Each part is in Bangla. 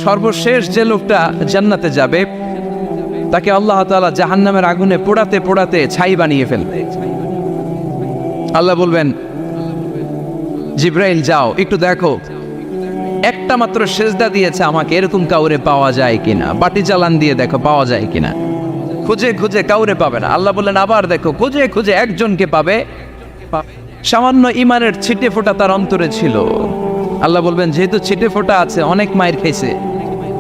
সর্বশেষ যে লোকটা জান্নাতে যাবে তাকে আল্লাহ তাআলা জাহান্নামের আগুনে পোড়াতে পোড়াতে ছাই বানিয়ে ফেলবে। আল্লাহ বলবেন, জিব্রাইল যাও একটু দেখো, একটা মাত্র সেজদা দিয়েছে আমাকে, এরকম কাউরে পাওয়া যায় কিনা, বাটি চালান দিয়ে দেখো পাওয়া যায় কিনা। খুঁজে খুঁজে কাউরে পাবে না। আল্লাহ বললেন আবার দেখো, খুঁজে খুঁজে একজনকে পাবে, সামান্য ইমানের ছিটে ফোঁটা তার অন্তরে ছিল। আল্লাহ বলবেন যেহেতু ছিটে ফোঁটা আছে, অনেক মায়ের খাইছে,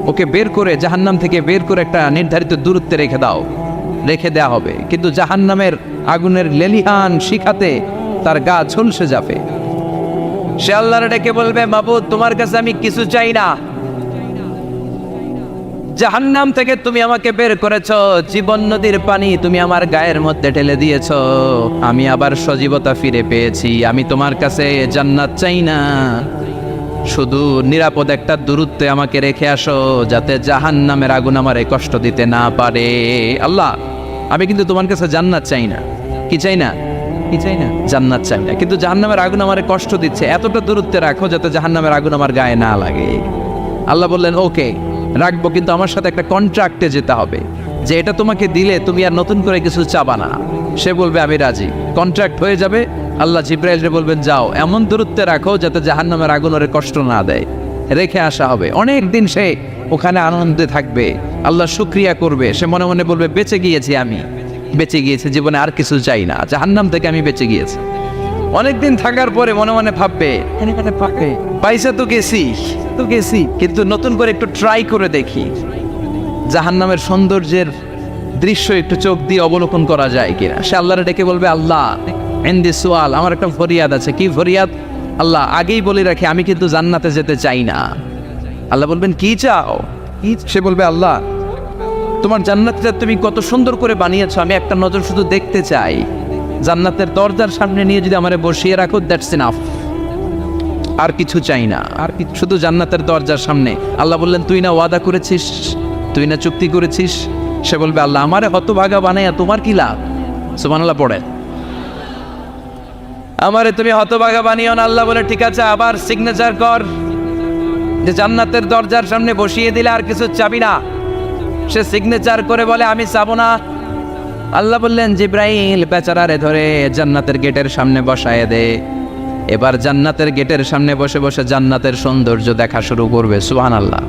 ওকে বের করে জাহান্নাম থেকে বের করে একটা নির্ধারিত দূরত্বে রেখে দাও, রেখে দেয়া হবে। কিন্তু জাহান্নামের আগুনের লেলিহান শিখাতে তার গা ঝলসে যাবে। সে আল্লাহর ডেকে বলবে, মাবুদ তোমার কাছে আমি কিছু চাই না, জাহান্নাম থেকে তুমি আমাকে বের করেছো, জীবন নদীর পানি তুমি আমার গায়ের মধ্যে ঢেলে দিয়েছো, আমি আবার সজীবতা ফিরে পেয়েছি। আমি তোমার কাছে জান্নাত চাই না, শুধু নিরাপদ একটা দূরত্বে আমাকে রেখে আসো, যাতে জাহান্নামের আগুন আমারে কষ্ট দিতে না পারে। আল্লাহ আমি কিন্তু তোমার কাছে জান্নাত চাই না। কি চাই না? কি চাই না? জান্নাত চাই না, কিন্তু জাহান্নামের আগুন আমারে কষ্ট দিচ্ছে, এতটা দূরত্বে রাখো যাতে জাহান্নামের আগুন আমার গায়ে না লাগে। আল্লাহ বললেন ওকে রাখবো, কিন্তু আমার সাথে একটা কন্ট্রাক্টে যেতে হবে, যে এটা তোমাকে দিলে তুমি আর নতুন করে কিছু চাবা না। সে বলবে আমি রাজি, কন্ট্রাক্ট হয়ে যাবে। আল্লাহ জিব্রাইলকে বলবেন যাও এমন দূরত্বে রাখো যাতে জাহান্নামের আগুন ওরে কষ্ট না দেয়, রেখে আসা হবে। অনেক দিন সে ওখানে আনন্দে থাকবে, আল্লাহ শুকরিয়া করবে। সে মনে মনে বলবে বেঁচে গিয়েছি, আমি বেঁচে গিয়েছি, জীবনে আর কিছু চাই না, জাহান্নাম থেকে আমি বেঁচে গিয়েছি। অনেকদিন থাকার পরে মনে মনে ভাববে পয়সা তো গেছি, কিন্তু নতুন করে একটু ট্রাই করে দেখি, জাহান্নামের সৌন্দর্যের দৃশ্য একটু চোখ দিয়ে অবলোকন করা যায় কিনা। সে আল্লাহরে ডেকে বলবে আল্লাহ ইনদি সুআল, আমার একটা ফরিয়াদ আছে। কি ফরিয়াদ? আল্লাহ আগেই বলে রাখি আমি কিন্তু জান্নাতে যেতে চাই না। আল্লাহ বলবেন কি চাও? সে বলবে আল্লাহ তোমার জান্নাতটা তুমি কত সুন্দর করে বানিয়েছো, আমি একটা নজর শুধু দেখতে চাই। জান্নাতের দরজার সামনে নিয়ে যদি আমারে বসিয়ে রাখো, দ্যাটস ইনাফ, আর কিছু চাই না, আর শুধু জান্নাতের দরজার সামনে। আল্লাহ বললেন তুই না ওয়াদা করেছিস, তুই না চুক্তি করেছিস। সে বলবে আল্লাহ আমারে হতভাগা বানাইয়া তোমার কি লাভ? সুবহানাল্লাহ পড়ে, আমারে তুমি হতভাগা বানিও না। আল্লাহ বলে ঠিক আছে, আবার সিগনেচার কর যে জান্নাতের দরজার সামনে বসিয়ে দিলে আর কিছু চাবি না। সে সিগনেচার করে বলে আমি চাবো না। আল্লাহ বললেন জিব্রাইল বেচারারে ধরে জান্নাতের গেটের সামনে বসায় দে। এবার জান্নাতের গেটের সামনে বসে বসে জান্নাতের সৌন্দর্য দেখা শুরু করবে। সুবহানাল্লাহ,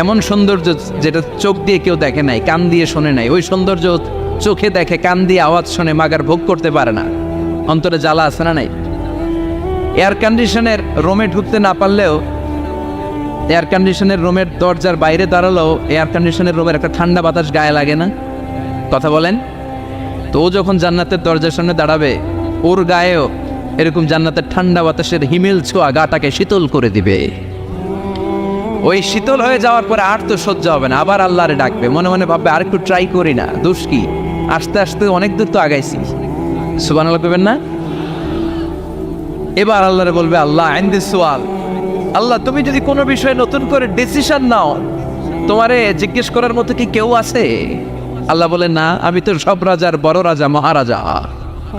এমন সৌন্দর্য যেটা চোখ দিয়ে কেউ দেখে নাই, কান দিয়ে শোনে নাই। ওই সৌন্দর্য চোখে দেখে, কান দিয়ে আওয়াজ শোনে, মাগার ভোগ করতে পারে না। অন্তরে জ্বালা আছে না নাই? এয়ার কন্ডিশনের রুমে ঢুকতে না পারলেও, এয়ার কন্ডিশনের রুমের দরজার বাইরে দাঁড়ালেও এয়ার কন্ডিশনের রুমের একটা ঠান্ডা বাতাস গায়ে লাগে না? কথা বলেন তো। ও যখন জান্নাতের দরজার সামনে দাঁড়াবে, ওর গায়েও এরকম জান্নাতের ঠান্ডা বাতাসের হিমেল ছোঁয়া গাটাকে শীতল করে দিবে। ওই শীতল হয়ে যাওয়ার পরে আর তো সহ্য হবে না, আবার আল্লাহরে ডাকবে, মনে মনে ভাববে আর একটু ট্রাই করি না, দোষ কি, আস্তে আস্তে অনেক দূর তো আগাইছি। সুবহানাল্লাহ করবেন না? এবার আল্লাহরে বলবে আল্লাহ ইনদি সুআল, আল্লাহ তুমি যদি কোনো বিষয়ে নতুন করে ডিসিশন নাও, তোমারে জিজ্ঞেস করার মতো কি কেউ আছে? আল্লাহ বলে না, আমি তো সব রাজার বড় রাজা, মহারাজা,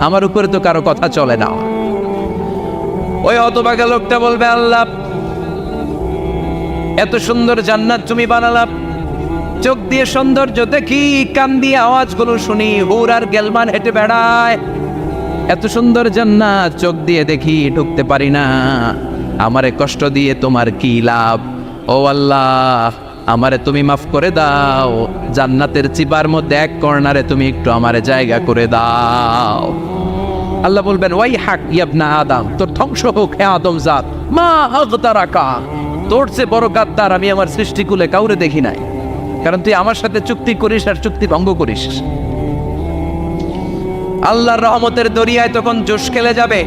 আমার উপরে তো কারো কথা চলে না। ওই হতভাগা লোকটা বলবে আল্লাহ এত সুন্দর জান্নাত তুমি বানালাম, চোখ দিয়ে সৌন্দর্য দেখি, কান দিয়ে আওয়াজগুলো শুনি, হুর আর গেলমান হেঁটে বেড়ায়, এত সুন্দর জান্নাত চোখ দিয়ে দেখি, ঢুকতে পারি না, আমারে কষ্ট দিয়ে তোমার কি লাভ? ও আল্লাহ আমারে তুমি মাফ করে দাও, জান্নাতের চিবার মধ্যে এক কর্নারে তুমি একটু আমারে জায়গা করে দাও। আল্লাহ বলবেন ওয়াই হাক ইবনা আদম, তোর ধ্বংস হোক হে আদম জাত, মা আগতারাকা, তোর চেয়ে বড় গাদ্দার আমি আমার সৃষ্টিকুলে কাউরে দেখি নাই, কারণ তুই আমার সাথে চুক্তি করিস আর চুক্তি ভঙ্গ করিস। আল্লাহর রহমতের দরিয়ায় তখন জোশ খেলে যাবে,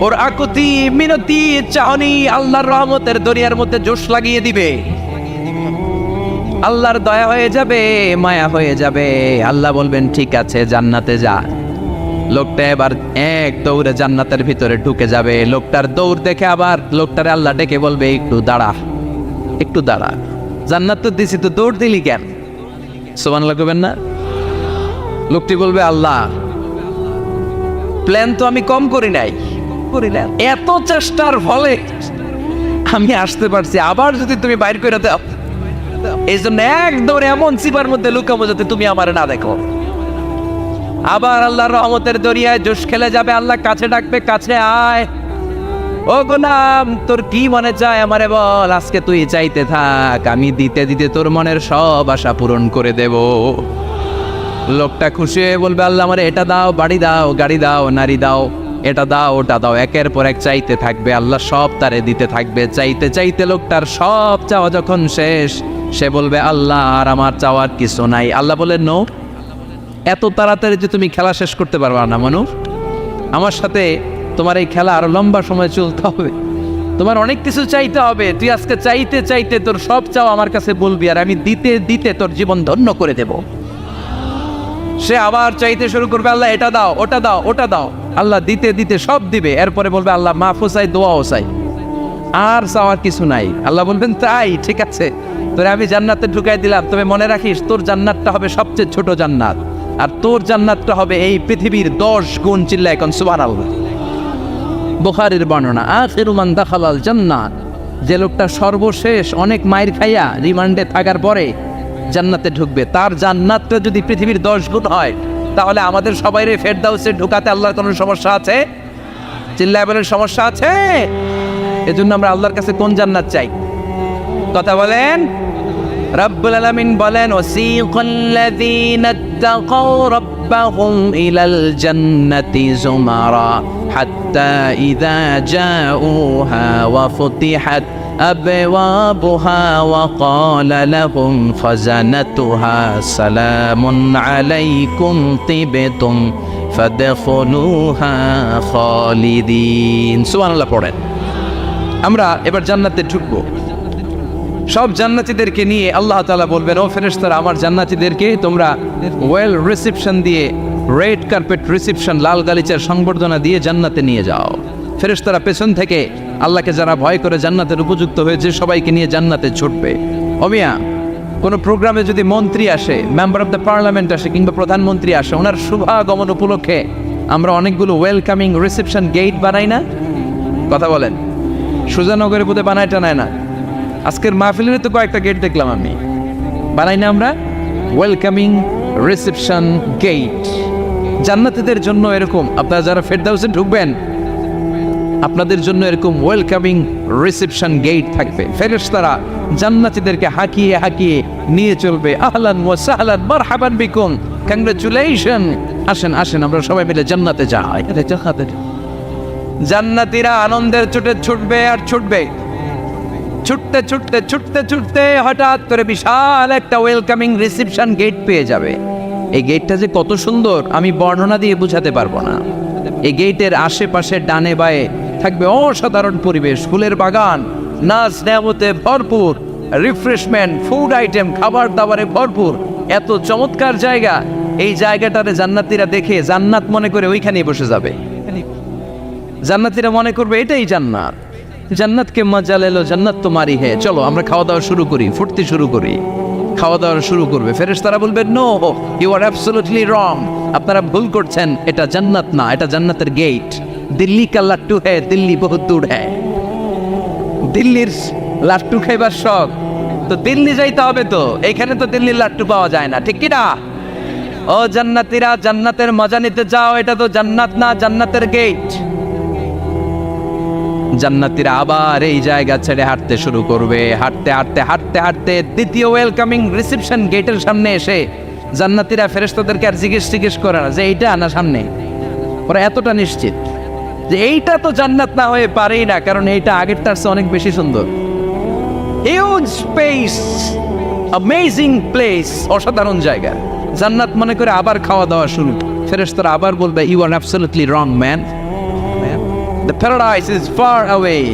ওর আকুতি মিনতি চাহনি আল্লাহর রহমতের দরিয়ার মধ্যে জোশ লাগিয়ে দিবে। আল্লাহর দয়া হয়ে যাবে, মায়া হয়ে যাবে। আল্লাহ বলবেন ঠিক আছে জান্নাতে যা। লোকটা এবার এক দৌড়ে জান্নাতের ভিতরে ঢুকে যাবে। লোকটার দৌড় দেখে আবার লোকটারে আল্লাহ ডেকে বলবে একটু দাঁড়া, একটু দাঁড়া, জান্নাত তো দিছি, তো দৌড় দিলি কেন? সুবহানাল্লাহ করবেন না? লোকটি বলবে আল্লাহ প্ল্যান তো আমি কম করি নাই, এত চেষ্টার ফলে আমি আসতে পারছি, আবার যদি তুমি বাইর করে দাও, এই জন্য একদম এমন চিপার মধ্যে লুকাবো যাতে তুমি আমার না দেখো। আবার আল্লাহর রহমতের দরিয়ায় জোশ খেলে যাবে, আল্লাহ কাছে ডাকবে, কাছে আয় ও গোলাম, তোর কি মনে চায় আমারে বল, আজকে তুই চাইতে থাক, আমি দিতে দিতে তোর মনের সব আশা পূরণ করে দেব। লোকটা খুশি হয়ে বলবে, আল্লাহ আমারে এটা দাও, বাড়ি দাও, গাড়ি দাও, নারী দাও, এটা দাও, ওটা দাও, একের পর এক চাইতে থাকবে, আল্লাহ সব তারে দিতে থাকবে। চাইতে চাইতে লোকটার সব চাওয়া যখন শেষ, সে বলবে, আল্লাহ আর আমার চাওয়ার কিছু নাই। আল্লাহ বলেন, নো, এত তাড়াতাড়ি যে তুমি খেলা শেষ করতে পারবা না মানুষ, আমার সাথে তোমার এই খেলা আরো লম্বা সময় চলতে হবে, তোমার অনেক কিছু চাইতে হবে। তুই আজকে চাইতে চাইতে তোর সব চাও আমার কাছে বলবি, আর আমি দিতে দিতে তোর জীবন ধন্য করে দেব। সে আবার চাইতে শুরু করবে, আল্লাহ এটা দাও, ওটা দাও, ওটা দাও, আল্লাহ দিতে দিতে সব দিবে। এরপরে বলবে, আল্লাহ মাফও চাই, দোয়াও চাই, আর চাওয়ার কিছু নাই। আল্লাহ বলবেন, তাই ঠিক আছে, তোরে আমি জান্নাতে ঢুকাই দিলাম, তবে মনে রাখিস তোর জান্নাতটা হবে সবচেয়ে ছোট জান্নাত, আর তোর জান্নাতটা হবে এই পৃথিবীর 10 গুণ। চিল্লায় এখন সুবহানাল্লাহ। বুখারীর বর্ণনা, আখিরু মান দাখালাল জান্নাত, যে লোকটা সর্বশেষ অনেক মাইর খাইয়া রিমান্ডে থাকার পরে জান্নাতে ঢুকবে, তার জান্নাতটা যদি পৃথিবীর 10 গুণ হয়, তাহলে আমাদের সবাইরে ফেরদাউসে ঢুকাতে আল্লাহর কোনো সমস্যা আছে? চিল্লায় বলেন, সমস্যা আছে? এজন্য আমরা আল্লাহর কাছে কোন জান্নাত চাই? কথা বলেন। রব্বুল আলামিন বলেন, ওয়াসিকাল্লাযীনা তাকাউ রাব্বাহুম ইলাল জান্নাতি যুমারা হাত্তা ইযা জাউহা ওয়া ফুতিহাত আবওয়াবুহা ওয়া ক্বালা লাহুম খাযানাতুহা সালামুন আলাইকুম তিবতুম ফাদখুলুহা খালিদিন। সুবহানাল্লাহ পড়েন। আমরা এবার জান্নাতে ঢুকবো। সব জান্নাতীদেরকে নিয়ে আল্লাহ তাআলা বলবেন, ও ফেরেশতারা, আমার জান্নাতীদেরকে তোমরা ওয়েল রিসেপশন দিয়ে, রেড কার্পেট রিসেপশন, লাল গালিচার সংবর্ধনা দিয়ে জান্নাতে নিয়ে যাও। ফেরেশতারা পেছন থেকে আল্লাহকে যারা ভয় করে জান্নাতের উপযুক্ত হয়েছে সবাইকে নিয়ে জান্নাতে ছুটবে। অমিয়া, কোনো প্রোগ্রামে যদি মন্ত্রী আসে, মেম্বার অফ দ্য পার্লামেন্ট আসে, কিংবা প্রধানমন্ত্রী আসে, ওনার শুভাগমন উপলক্ষে আমরা অনেকগুলো ওয়েলকামিং রিসেপশন গেট বানাই না? কথা বলেন। সুজানগরে বোধহয় বানায় টানায় না, আজকের মাহফিলের তো কয়েকটা গেট দেখলাম আমি, বানাই না আমরা ওয়েলকামিং রিসেপশন গেট। জান্নাতীদের জন্য এরকম, আপনারা যারা ফেরদাউসে ঢুকবেন আপনাদের জন্য এরকম ওয়েলকামিং রিসেপশন গেট থাকবে। ফেরেশতারা জান্নাতীদেরকে হাঁকিয়ে হাঁকিয়ে নিয়ে চলবে, আহলান ওয়া সাহলান মারহাবান বিকুম, কংগ্রাচুলেশন, আসেন আসেন আমরা সবাই মিলে জান্নাতে যাই। জান্নাতীরা আনন্দের চোটে ছুটবে আর ছুটবে, ছুটতে ছুটতে ছুটতে ছুটতে হঠাৎ করে বিশাল একটা ওয়েলকামিং রিসেপশন গেট পেয়ে যাবে। এই গেটটা যে কত সুন্দর আমি বর্ণনা দিয়ে বোঝাতে পারবো না। এই গেটের আশেপাশে ডানে বায়ে থাকবে অসাধারণ পরিবেশ, ফুলের বাগান, নাচ নেয়ামতে ভরপুর, রিফ্রেশমেন্ট, ফুড আইটেম, খাবার দাবারে ভরপুর, এত চমৎকার জায়গা। এই জায়গাটারে জান্নাতীরা দেখে জান্নাত মনে করে ওইখানেই বসে যাবে। জান্নাতীরা মনে করবে এটাই জান্নাত, জান্নাতকে মজা লেলো, জান্নাত তো মারি হে, চলো আমরা খাওয়া দাওয়া শুরু করি, ফুটতে শুরু করি। খাওয়া দাওয়া শুরু করবে। ফেরেশতারা বলবে, no, you are absolutely wrong, আপনারা ভুল করছেন, এটা জান্নাত না, এটা জান্নাতের গেট। দিল্লি কা লাট্টু হ্যায়, দিল্লি বহুত দূর হ্যায়। দিল্লির লাট্টু খাইবার শখ তো দিল্লি যাইতে হবে, তো এইখানে তো দিল্লির লাট্টু পাওয়া যায় না, ঠিক কিনা? ও জান্নাতীরা, জান্নাতের মজা নিতে যাও, এটা তো জান্নাত না, জান্নাতের গেট। জান্নাতীরা আবার এই জায়গা ছেড়ে হাঁটতে শুরু করবে। হাঁটতে হাঁটতে হাঁটতে হাঁটতে দ্বিতীয় ওয়েলকামিং রিসেপশন গেটের সামনে এসে জান্নাতীরা ফেরেশতাদেরকে আর জিজ্ঞেস করে না যে এইটা না সামনে, ওরা এতটা নিশ্চিত যে এইটা তো জান্নাত না হয়ে পারেই না, কারণ এইটা আগের তার চেয়ে অনেক বেশি সুন্দর। হিউজ স্পেস, অ্যামেজিং প্লেস, অসাধারণ জায়গা। জান্নাত মনে করে আবার খাওয়া দাওয়া শুরু। ফেরেশতারা আবার বলবে, you are absolutely wrong man, the paradise is far away,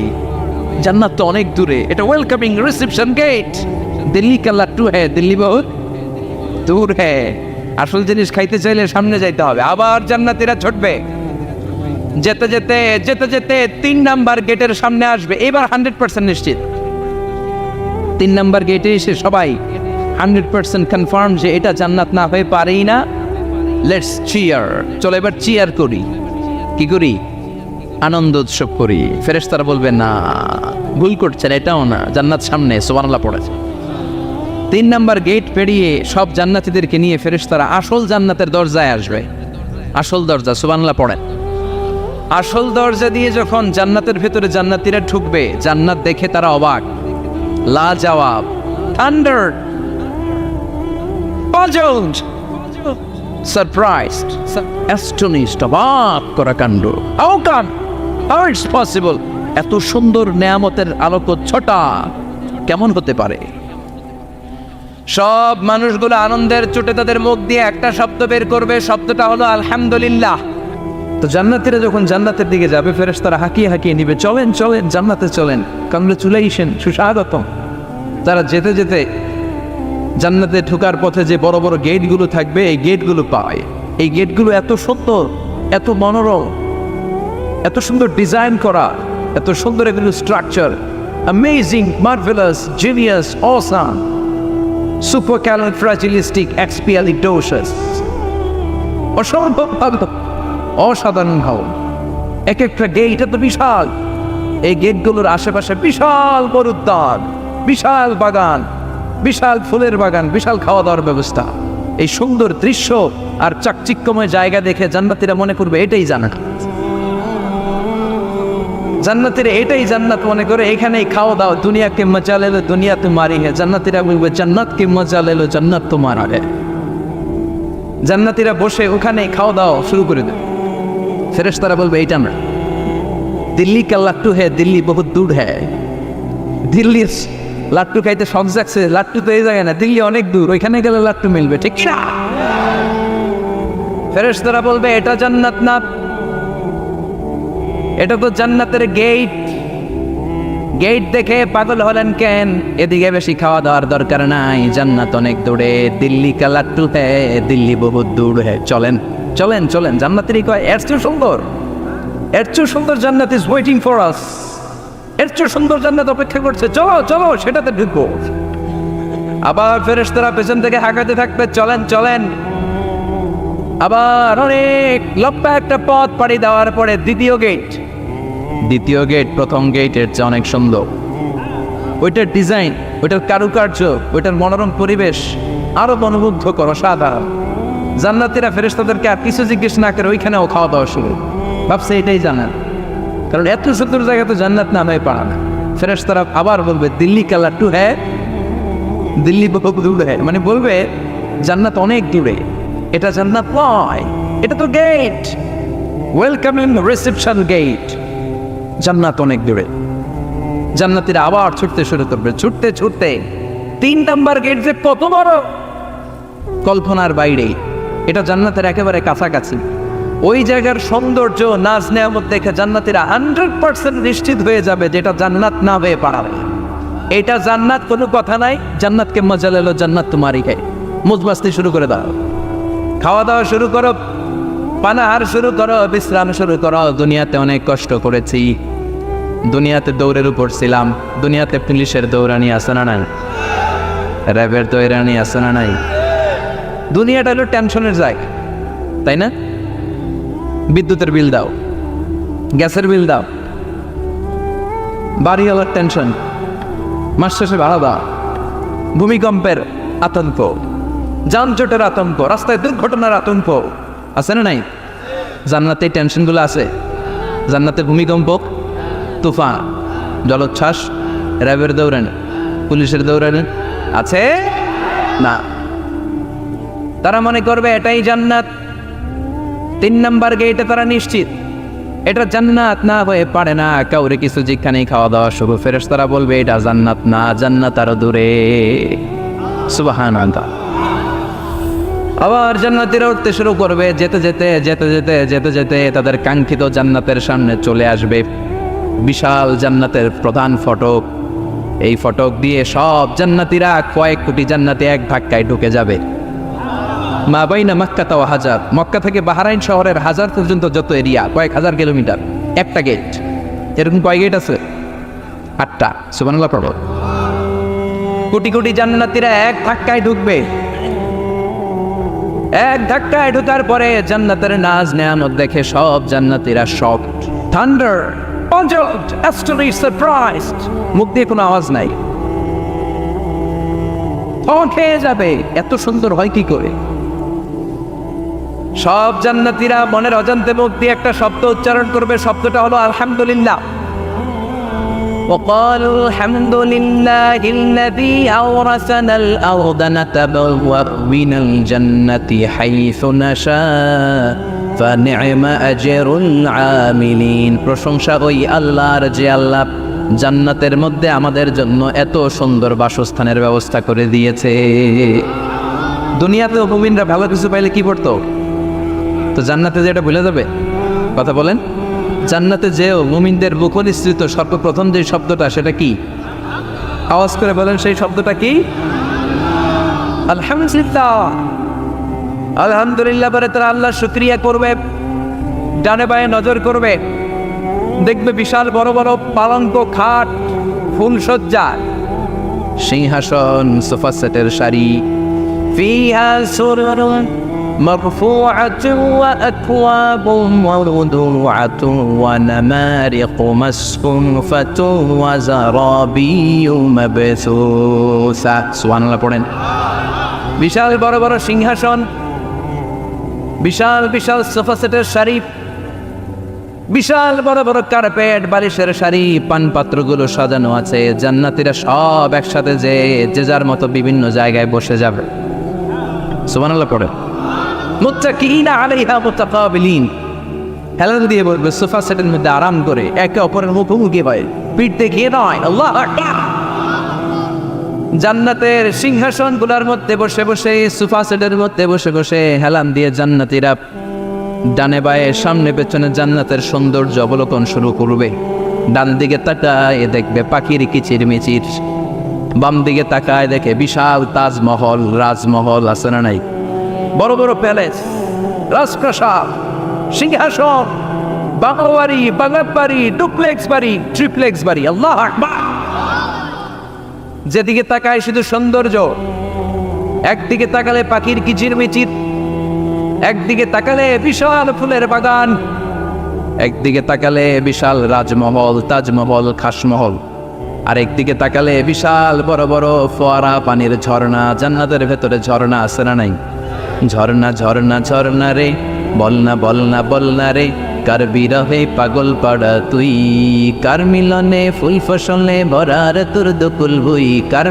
জান্নাত তো অনেক দূরে, এটা ওয়েলকামিং রিসেপশন গেট। দিল্লি কা লাট্টু হ্যায়, দিল্লি বহুত দূর হ্যায়। আসল জিনিস খাইতে চাইলে সামনে যাইতে হবে। আবার জান্নাতীরা ছুটবে, যেতে যেতে যেতে যেতে 3 নাম্বার গেটের সামনে আসবে। এবার 100% নিশ্চিত 3 নাম্বার গেটে এসে সবাই 100% কনফার্ম যে এটা জান্নাত না হয়ে পারেই না। লেটস চিয়ার, চলো এবার চিয়ার করি। কি করি? আনন্দ উৎসব করি। ফেরেশতারা বলবে, না, ভুল করছেন, এটাও না, জান্নাত সামনে, সুবহানাল্লাহ পড়েছে। 3 নাম্বার গেট পেরিয়ে সব জান্নাতীদেরকে নিয়ে ফেরেশতারা আসল জান্নাতের দরজায় আসবে। আসল দরজা, সুবহানাল্লাহ পড়েন। আসল দরজা দিয়ে যখন জান্নাতের ভেতরে জান্নাতীরা ঢুকবে, জান্নাত দেখে তারা অবাক, লাজবাব, থান্ডার, পাজলড, সারপ্রাইজড, অ্যাস্টনিশড, অবাক করা কাণ্ড। How come, how it's possible, এত সুন্দর নেয়ামতের আলোকচ্ছটা কেমন হতে পারে? সব মানুষগুলো আনন্দের চোটে তাদের মুখ দিয়ে একটা শব্দ বের করবে, শব্দটা হলো আলহামদুলিল্লাহ। তো জান্নাতীরা যখন জান্নাতের দিকে যাবে, ফেরেশতারা হাঁকিয়ে হাঁকিয়ে নিবে, চলেন চলেন জান্নাতে চলেন, কংগ্রেচুলেশন, সুস্বাগতম। তারা যেতে যেতে জান্নাতে ঢোকার পথে যে বড় বড় গেটগুলো থাকবে, এই গেটগুলো পায়। এই গেটগুলো এত সুন্দর, এত মনোরম, এত সুন্দর ডিজাইন করা, এত সুন্দর এগুলো structure, amazing, marvellous, genius, awesome, supercalifragilisticexpialidocious, অসম্ভব ভালো, অসাধারণ ভালো। এক একটা গেট এত বিশাল, এই গেটগুলোর আশেপাশে বিশাল বড় উদ্যান, বিশাল বাগান, বিশাল ফুলের বাগান, বিশাল খাওয়া দাওয়ার ব্যবস্থা। এই সুন্দর দৃশ্য আর চাকচিক্যময় জায়গা দেখে জান্নাতীরা মনে করবে এটাই জান্নাত। জান্নাতীরা এটাই জান্নাত মনে করে, এখানেই খাওয়া দাওয়া। দুনিয়াকে মজা লেলো দুনিয়া তোমারি হে, জান্নাতীরা বলবে জান্নাতকে মজা লেলো জান্নাত তোমার হে। জান্নাতীরা বসে ওখানেই খাওয়া দাওয়া শুরু করে দেবে। ফেরেশতারা বলবে এইটা না, দিল্লি কা লাট্টু হে, দিল্লি বহুত দূর হ্যাঁ। দিল্লির লাট্টু খাইতে শখ জাগছে, লাট্টু তো এই জায়গায় না, দিল্লি অনেক দূর, ওইখানে গেলে লাট্টু মিলবে, ঠিক না? ফেরেশতারা বলবে এটা জান্নাত না, এটা তো জান্নাতের গেট। গেট দেখে পাগল হলেন কেন? এদিকে বেশি খাওয়া দাওয়ার দরকার নাই, জান্নাত অনেক দূরে, দিল্লি কা লাট্টু হ্যাঁ, দিল্লি বহুত দূর হ্যাঁ, চলেন চলেন চলেন। জান্নাতেরই কয় এর চেয়ে সুন্দর, এর চেয়ে সুন্দর জান্নাত ইজ ওয়েটিং ফর আস, এর চেয়ে সুন্দর জান্নাত অপেক্ষা করছে, চলো চলো সেটাতে ঢুকবো। আবার ফেরেশতারা পেছন থেকে হাঁকাতে থাকবে, চলেন চলেন। আবার অনেক লম্বা একটা পথ পাড়ি দেওয়ার পরে দ্বিতীয় গেট। দ্বিতীয় গেট প্রথম গেটের চেয়ে অনেক সুন্দর। ওইটার ডিজাইন, ওইটার কারুকার্য, ওইটার মনোরম পরিবেশ আরো মনোমুগ্ধকর, অসাধারণ। জান্নাতীরা ফেরেশতাদেরকে আর কিছু জিজ্ঞেস না করে ওইখানেও খাওয়া দাওয়া শুরু। ভাবছে এটাই জান্নাত, কারণ এত সুন্দর জায়গা তো জান্নাত না হয়ে পারে না। ফেরেশতারা আবার বলবে দিল্লি কা লাট্টু হ্যাঁ, দিল্লি বহুত দূর হ্যাঁ, মানে বলবে জান্নাত অনেক দূরে, এটা জান্নাত নয়, এটা তো গেট, ওয়েলকামিং রিসেপশন গেট, জান্নাত অনেক দূরে। জান্নাতীরা আবার ছুটতে শুরু করবে, ছুটতে ছুটতে 3 নাম্বার গেট যে কত বড়, কল্পনার বাইরে। এটা জান্নাতের একেবারে কাছাকাছি। ওই জায়গার সৌন্দর্য, নাজ নেয়ামত দেখে জান্নাতীরা 100% নিশ্চিত হয়ে যাবে যেটা জান্নাত না হয়ে পারে। এটা জান্নাত, কোনো কথা নাই। জান্নাতকে মজা লেলো জান্নাত তোমারই খাই, মুজমাস্তি শুরু করে দাও, খাওয়া দাওয়া শুরু করো, পানাহার শুরু করো, বিশ্রাম শুরু করো। দুনিয়াতে অনেক কষ্ট করেছি, দুনিয়াতে দৌড়ের উপর ছিলাম, দুনিয়াতে পুলিশের দৌড়ানি আছে না নাই, র্যাবের দৌড়ানি আছে না নাই। দুনিয়াটা হলো টেনশনের জায়গা, তাই না? বিদ্যুতের বিল দাও, গ্যাসের বিল দাও, বাড়িওয়ালার টেনশন, মাস শেষে ভাড়া দাও, ভূমিকম্পের আতঙ্ক, যানজটের আতঙ্ক, রাস্তায় দুর্ঘটনার আতঙ্ক আছে না নাই? জান্নাতে এই টেনশনগুলো আছে। জান্নাতে ভূমিকম্প, তুফান, জলোচ্ছ্বাস, র্যাবের দৌড়ানি, পুলিশের দৌড়ানি আছে না। তারা মনে করবে এটাই জান্নাত। 3 নাম্বার গেটে তারা নিশ্চিত এটা জান্নাত না হয়ে পারে না। কাউরে কিছু যেখানেই খাওয়া দাওয়া শুরু, ফেরেশতারা বলবে এটা জান্নাত না, জান্নাত আরো দূরে। সুবহানাল্লাহ। আবার জান্নাতীরা উঠতে শুরু করবে, যেতে যেতে যেতে যেতে যেতে যেতে তাদের কাঙ্ক্ষিত জান্নাতের সামনে চলে আসবে। বিশাল জান্নাতের প্রধান ফটক। এই ফটক দিয়ে সব জান্নাতীরা, কয়েক কোটি জান্নাতি এক ধাক্কায় ঢুকে যাবে। মা বাইনা মক্কা তাও হাজার, মক্কা থেকে বাহরাইন শহরের হাজার পর্যন্ত যত এরিয়া, কয়েক হাজার কিলোমিটার, একটা গেট। এরকম কয় গেট আছে? 8টা। সুবহানাল্লাহ পড়ো। কোটি কোটি জান্নাতীরা এক ধাক্কায় ঢুকবে। এক ধাক্কায় ঢোকার পরে জান্নাতের নাজ নেয়ামত দেখে সব জান্নাতীরা shocked. Thunder, puzzled, astonished, surprised. মুখ দিয়ে কোনো আওয়াজ নাই। খেয়ে যাবে, এত সুন্দর হয় কি করে? সব জান্নাতীরা মনের অজান্তে মুখ দিয়ে একটা শব্দ উচ্চারণ করবে, শব্দটা হলো আলহামদুলিল্লাহ। وقالوا الحمد لله الذي أورثنا الأرض نتبوأ من الجنة حيث نشاء فنعم أجر العاملين। প্রশংসা ওই আল্লাহর যে আল্লাহ জান্নাতের মধ্যে আমাদের জন্য এত সুন্দর বাসস্থানের ব্যবস্থা করে দিয়েছে। দুনিয়াতেও মুমিনরা ভালো কিছু পাইলে কি করতো? তো জান্নাতে যে এটা ভুলে যাবে? কথা বলেন। জান্নাতে যেও মুমিনদের মুখনিসৃত সর্বপ্রথম যে শব্দটা, সেটা কি? আওয়াজ করে বলেন, সেই শব্দটা কি? আলহামদুলিল্লাহ। আলহামদুলিল্লাহ বলে তারা আল্লাহ শুকরিয়া করবে, ডানে বায়ে নজর করবে, দেখবে বিশাল বড় বড় পালঙ্ক, খাট, ফুলসজ্জা, সিংহাসন, সোফা সেটের সারি, ফিহা সুরুরুন মারফুআতুন ওয়া আকওয়াবুন মাওদুআতুন ওয়া নামারিকু মাসফুফাতুন ওয়া যারাবিয়্যু মাবসুসা। সুবহানাল্লাহ পড়েন। বিশাল বড় বড় সিংহাসন, বিশাল বিশাল সোফা সেটের সারি, বিশাল বড় বড় কার্পেট, বালিশের সারি, পানপাত্রগুলো সাজানো আছে। জান্নাতীরা সব একসাথে যে যার মতো বিভিন্ন জায়গায় বসে যাবে। সুবহানাল্লাহ পড়ে। মুত্তাকিইনা আলাইহা মুতাকাবিলিন, হেলান দিয়ে বলবে সোফা সেটের মধ্যে আরাম করে, একে অপরের মুখোমুখি হয়, পিঠ দেখিয়ে নয়। আল্লাহু আকবার। জান্নাতের সিংহাসনগুলোর মধ্যে বসে বসে, সোফা সেটের মধ্যে বসে বসে হেলান দিয়ে জান্নাতীরা ডানে বায়ে সামনে পেছনে জান্নাতের সৌন্দর্য অবলোকন শুরু করবে। ডান দিকে তাকায় দেখবে পাখির কিচির মিচির, বাম দিকে তাকায় দেখে বিশাল তাজমহল, রাজমহল আছে না নাই? বড় বড় প্যালেস, রাজপ্রাসাদ, সিংহাসন, বাংলা বাড়ি, বাগান বাড়ি, ডুপ্লেক্স বাড়ি, ট্রিপ্লেক্স বাড়ি। আল্লাহু আকবার। যেদিকে তাকায় শুধু সৌন্দর্য। একদিকে তাকালে পাখির কিচির মিচির, একদিকে তাকালে বিশাল ফুলের বাগান, একদিকে তাকালে বিশাল রাজমহল, তাজমহল, খাসমহল, আর একদিকে তাকালে বিশাল বড় বড় ফোয়ারা, পানির ঝর্ণা। জান্নাতের ভেতরে ঝর্ণা আছে না নাই? ঝর্ণা ঝর্ণা ঝর্ণা রে, বলনা বলনা বলনা রে, কার বিরহে পাগল পাড়া তুই, কার মিলনে ফুল ফসলে ভরার তোর দকুল ভুই, কার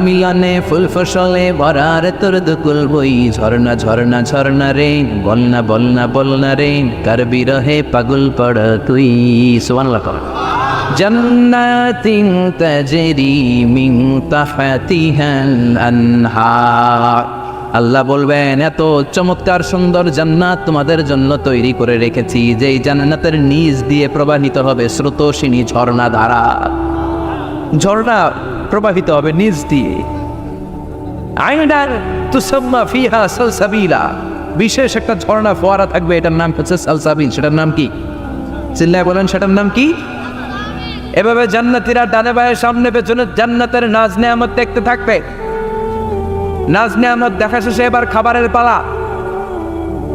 মিলনে ফুল ফসলে ভরার তোর দকুল বই। ঝর্ণা ঝর্ণা ঝর্ণা রে, বলনা বলনা বলনা রে, কার বিরহে পাগল পাড়া তুই। সুবহানাল্লাহ। জান্নাতিন তাজরি মিন তাহতিহাল আনহার। আল্লাহ বলবেন, এত চমৎকার সুন্দর জান্নাত তোমাদের জন্য তৈরি করে রেখেছি, যেই জান্নাতের নিচ দিয়ে প্রবাহিত হবে স্রোতস্বিনী ঝর্ণা ধারা। ঝর্ণা প্রবাহিত হবে নিচ দিয়ে। আইনান তুসাম্মা ফিহা সালসাবিলা, বিশেষ একটা ঝর্ণা ফোয়ারা থাকবে, এটার নাম হচ্ছে সালসাবিল। সেটার নাম কি? চিল্লায় বলেন, সেটার নাম কি? এভাবে জান্নাতীরা ডানে বায়ে সামনে পেছনে জান্নাতের নাজ নেয়ামত দেখতে থাকবে। নাজ নেয়ামত দেখা শেষে এবার খাবারের পালা।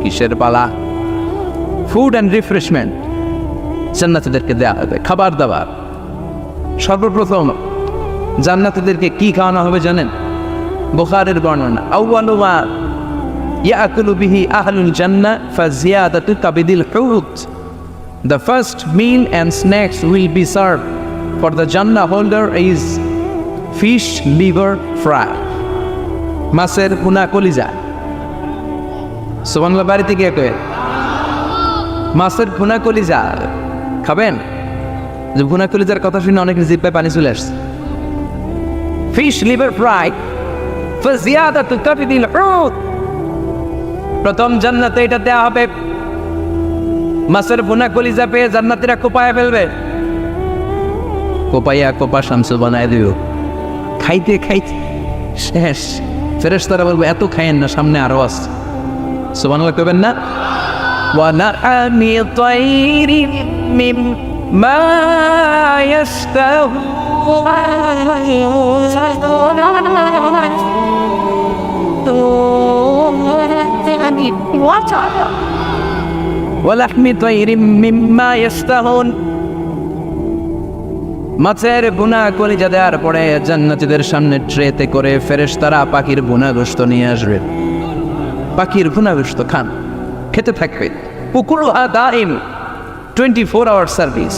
কিসের পালা? ফুড অ্যান্ড রিফ্রেশমেন্ট জান্নাতীদেরকে দেওয়া হবে, খাবার দাবার। সর্বপ্রথম জান্নাতীদেরকে কি খাওয়ানো হবে জানেন? বুখারীর বর্ণনা, আউয়ালু মা ইয়াকুলু বিহি আহলুল জান্নাহ ফাজিয়াদাতু কাবিদিল হুত। The first meal and snacks will be served for the Jannah holder is fish liver fry, মাছের ভুনা কলিজা। সুবহানাল্লাহ। বাড়িতে গিয়ে কয়ে মাছের ভুনা কলিজা খাবেন? যে ভুনা কলিজার কথা শুনে অনেকের জিহ্বায় পানি চলে আসছে। ফিশ লিভার ফ্রাই ফাজিয়াদাতু কাবিদিল হুত, প্রথম জান্নাতে এটা দেয়া হবে। মাছের ভুনা কলিজা পেয়ে জান্নাতীরা কোপায় ফেলবে, কোপাইয়া কোপা শামসু বানায় দিও। খাইতে খাইতে শেষ। ফেরেশতারা বলবে, এত খাইয়েন না, সামনে আরো আছে। সুবহানাল্লাহ কইবেন না? ওয়া নাআমি তাইরিন মিম্মা ইয়াশতাহু, ওয়া লাহমি তায়রিম মিম্মা ইশতাহুন। মাছের ভুনা কলিজা দেওয়ার পরে জান্নাতীদের সামনে ট্রেতে করে ফেরেশতারা পাখির ভুনা গোশত নিয়ে আসবে। পাখির ভুনা গোশত খান, খেতে থাকবে। উকুলুহা দাইম, 24 আওয়ার সার্ভিস।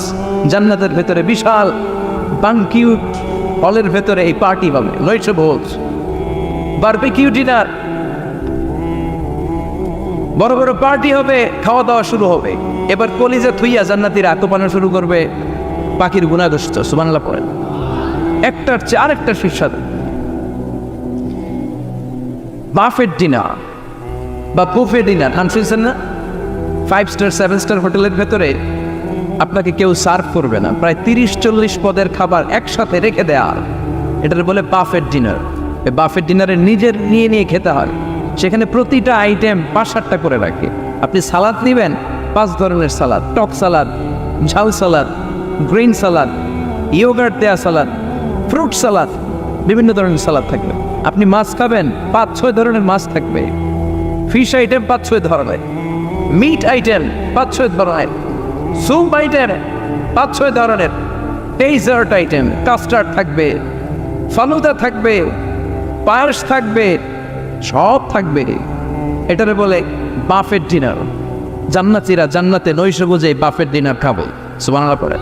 জান্নাতের ভেতরে বিশাল বানকিউট হলের ভেতরে এই পার্টি হবে, নয়শো ভোজ, বারবিকিউ ডিনার, বড় বড় পার্টি হবে, খাওয়া দাওয়া শুরু হবে। এবার কলিজা থুইয়া জান্নাতীরা আত্মপানা শুরু করবে পাখির গুণাগস্ত। সুবহানাল্লাহ পড়েন। একটার চেয়ে আরেকটা সুস্বাদু। বাফেট ডিনার বা বুফে ডিনার নাম শুনছেন না? 5 স্টার 7 স্টার হোটেলের ভেতরে আপনাকে কেউ সার্ভ করবে না, প্রায় 30-40 পদের খাবার একসাথে রেখে দেয়া। এটার বলে বাফেট ডিনার। এই বাফেট ডিনারে নিজের নিয়ে খেতে হয়। সেখানে প্রতিটা আইটেম 5-7টা করে রাখে। আপনি সালাদ নেবেন, 5 ধরনের সালাদ, টক সালাদ, ঝাল সালাদ, গ্রিন সালাদ, ইয়োগার্ট দেয়া সালাদ, ফ্রুট সালাদ, বিভিন্ন ধরনের সালাদ থাকবে। আপনি মাছ খাবেন, 5-6 ধরনের মাছ থাকবে। ফিশ আইটেম 5-6 ধরনের, মিট আইটেম 5-6 ধরনের, স্যুপ আইটেম 5-6 ধরনের, ডেজার্ট আইটেম, কাস্টার্ড থাকবে, ফালুদা থাকবে, পায়েস থাকবে, সব থাকবে। এটারে বলে বাফেট ডিনার। জান্নাতীরা জান্নাতে নৈশো বুঝে বাফেট ডিনার খাবে। সুবহানাল্লাহ পড়ে।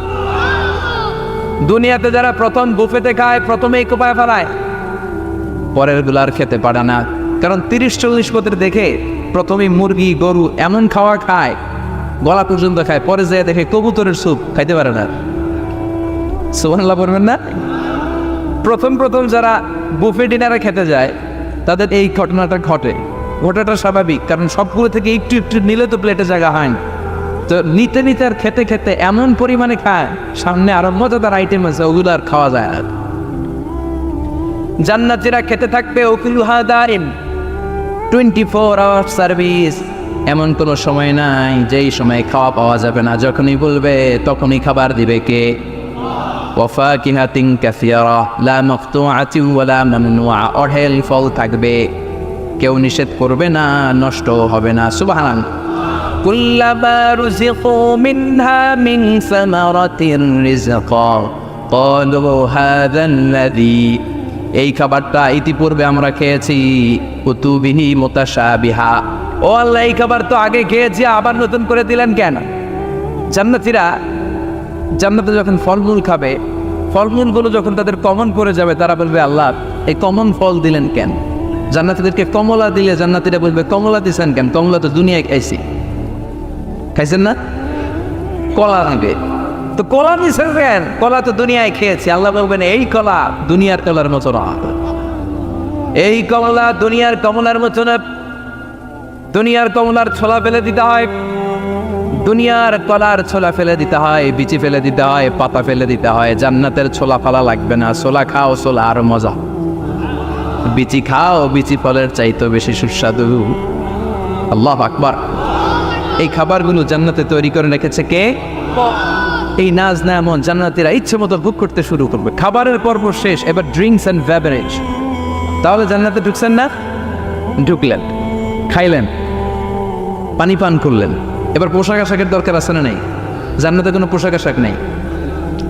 দুনিয়াতে যারা প্রথম বুফেতে খায় প্রথমেই কোপায় ফেলায়, পরের গুলো আর খেতে পারে না। কারণ 30-40 পদের দেখে প্রথমেই মুরগি গরু এমন খাওয়া খায়, গলা পর্যন্ত খায়, পরে যেয়ে দেখে কবুতরের স্যুপ খাইতে পারে না। সুবহানাল্লাহ পড়বেন না? প্রথম যারা বুফে ডিনারে খেতে যায় তাদের এই ঘটনাটা ঘটে। ঘটাটা স্বাভাবিক, কারণ সবগুলো থেকে একটু একটু নিলে তো প্লেটে জায়গা হয় না। তো নিতে নিতে আর খেতে খেতে এমন পরিমাণে খায়, সামনে আরো মজাদার আইটেম আছে, ওগুলো আর খাওয়া যায় না। জান্নাতীরা খেতে থাকবে উকুলুহা দাইম, 24 আওয়ার সার্ভিস। এমন কোনো সময় নাই যেই সময় খাওয়া পাওয়া যাবে না। যখনই বলবে তখনই খাবার দিবে কে? ওয়াফাকিহাতিন কাসীরা লা মাকতুআতিন ওয়ালা মামনুআ। অঢেল ফল থাকবে, কেউ নিষেধ করবে না, নষ্ট হবে না। সুবহানাল্লাহ। কুল্লামা রুযিকু মিনহা মিন সামারাতির রিজকা ক্বালু হাযাল্লাযী। এই খাবারটা ইতিপূর্বে আমরা খেয়েছি, কুতুবিহি মুতাশাবিহা। ও আল্লাহ, এই খাবার তো আগে খেয়েছি, আবার নতুন করে দিলেন কেন? জান্নাতীরা জান্নাতে যখন ফলমূল খাবে, ফলমূলগুলো যখন তাদের কমন পড়ে যাবে, তারা বলবে আল্লাহ এই কমন ফল দিলেন কেন? জান্নাতীদেরকে কমলা দিলে জান্নাতীরা বলবে কমলা দিছেন কেন? কমলা তো দুনিয়ায় খাইছি। খাইছেন না? কলা দিবে, তো কলা দিছেন কেন? কলা তো দুনিয়ায় খেয়েছি। আল্লাহ বলবেন এই কলা দুনিয়ার কলার মতো না, এই কমলা দুনিয়ার কমলার মতো না। দুনিয়ার কমলার ছোলা ফেলে দিতে হয়, দুনিয়ার কলার ছোলা ফেলে দিতে হয়, বিচি ফেলে দিতে হয়, পাতা ফেলে দিতে হয়। জান্নাতের ছোলা ফালা লাগবে না। ছোলা খাও, ছোলা আরো মজা। বিচি খাও, বিচি ফলের চাইতে বেশি সুস্বাদু। আল্লাহু আকবার। এই খাবারগুলো জান্নাতে তৈরি করে রেখেছে কে? এই নাজ নেয়ামত জান্নাতীরা ইচ্ছে মতো ভোগ করতে শুরু করবে। খাবারের পর্ব শেষ, এবার ড্রিঙ্কস অ্যান্ড বেভারেজ। তাহলে জান্নাতে ঢুকছেন না? ঢুকলেন, খাইলেন, পানি পান করলেন। এবার পোশাক আশাকের দরকার আছে না নেই? জান্নাতে কোনো পোশাক আশাক নেই।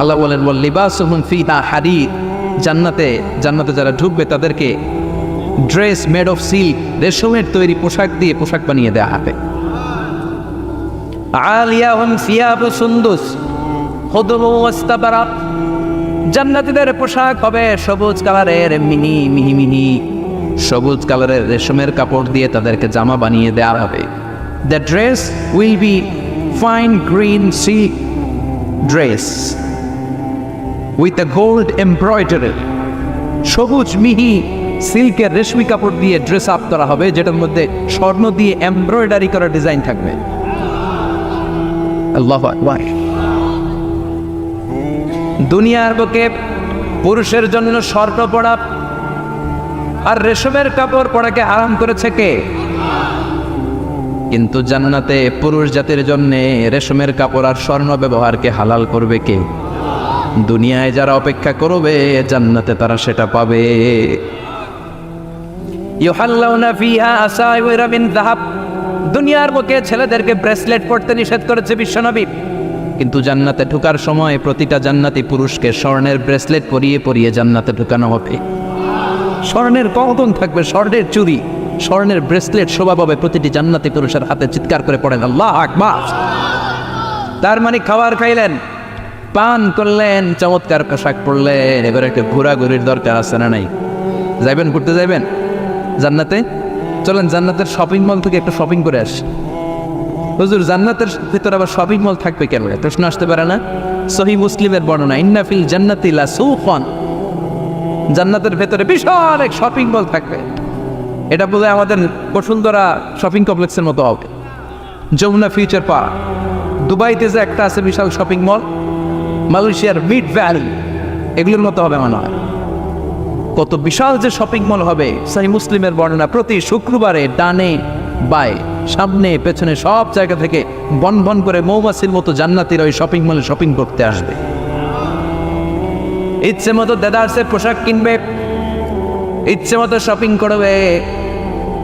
আল্লাহ বলেন ওয়াল লিবাসুহুম ফিহা হারির। জান্নাতে যারা ঢুকবে তাদেরকে ড্রেস মেড অফ সিল্ক, রেশমের তৈরি পোশাক দিয়ে পোশাক বানিয়ে দেওয়া হবে। আলিয়াহুম সিয়াবু সুন্দুস খুদরু ওয়াস্তাবারাক। জান্নাতীদের পোশাক হবে সবুজ কালারের, মিহি সবুজ কালারের রেশমের কাপড় দিয়ে তাদেরকে জামা বানিয়ে দেওয়া হবে। The dress will be fine green silk dress with a gold embroidery. সবুজ মিহি সিল্কের রেশমি কাপড় দিয়ে ড্রেস আপ করা হবে, যেটার মধ্যে স্বর্ণ দিয়ে এমব্রয়ডারি করা ডিজাইন থাকবে। আল্লাহু আকবার। দুনিয়ার বুকে পুরুষের জন্য স্বর্ণ পরা আর রেশমের কাপড় পরাকে হারাম করেছে কে? কিন্তু জান্নাতে পুরুষ জাতির জন্য রেশমের কাপড় আর স্বর্ণ ব্যবহারকে হালাল করবে কে? দুনিয়ায় যারা অপেক্ষা করবে, জান্নাতে তারা সেটা পাবে। ইউহাল্লাউনা ফিহা আসাইওয়ারা মিন যাহাব। দুনিয়ার বুকে ছেলেদেরকে ব্রেসলেট পরতে নিষেধ করেছে বিশ্বনবী, কিন্তু জান্নাতে ঢোকার সময় প্রতিটা জান্নাতি পুরুষকে স্বর্ণের ব্রেসলেট পরিয়ে পরিয়ে জান্নাতে ঢোকানো হবে। স্বর্ণের কঙ্কন থাকবে, স্বর্ণের চুড়ি, স্বর্ণের ব্রেসলেট শোভা পাবে প্রতিটি জান্নাতি পুরুষের হাতে। চিৎকার করে পড়েন আল্লাহু আকবার। তার মানে খাবার খাইলেন, পান করলেন, চমৎকার পোশাক পরলেন, এবার একটা ঘোরাঘুরির দরকার আছে না নাই? যাইবেন, ঘুরতে যাইবেন জান্নাতে? চলেন জান্নাতের শপিং মল থেকে একটু শপিং করে আসি। হুজুর জান্নাতের ভিতরে আবার শপিং মল থাকবে কেন? প্রশ্ন আসতে পারে না? সহিহ মুসলিমের বর্ণনা, ইন্না ফিল জান্নাতি লা সুকান, জান্নাতের ভেতরে বিশাল এক শপিং মল থাকবে। এটা বলে আমাদের বসুন্ধরা শপিং কমপ্লেক্সের মতো হবে, যমুনা ফিউচার পার্ক। দুবাইতে যে একটা আছে বিশাল শপিং মল, মালয়েশিয়ার মিড ভ্যালি, এগুলোর মতো হবে মনে হয়। কত বিশাল যে শপিং মল হবে। সহিহ মুসলিমের বর্ণনা, প্রতি শুক্রবারে ডানে বায়ে সামনে পেছনে সব জায়গা থেকে বন বন করে মৌমাছির মতো জান্নাতীরা ওই শপিং মলে শপিং করতে আসবে। ইচ্ছে মতো দেদারসের পোশাক কিনবে, ইচ্ছে মতো শপিং করবে,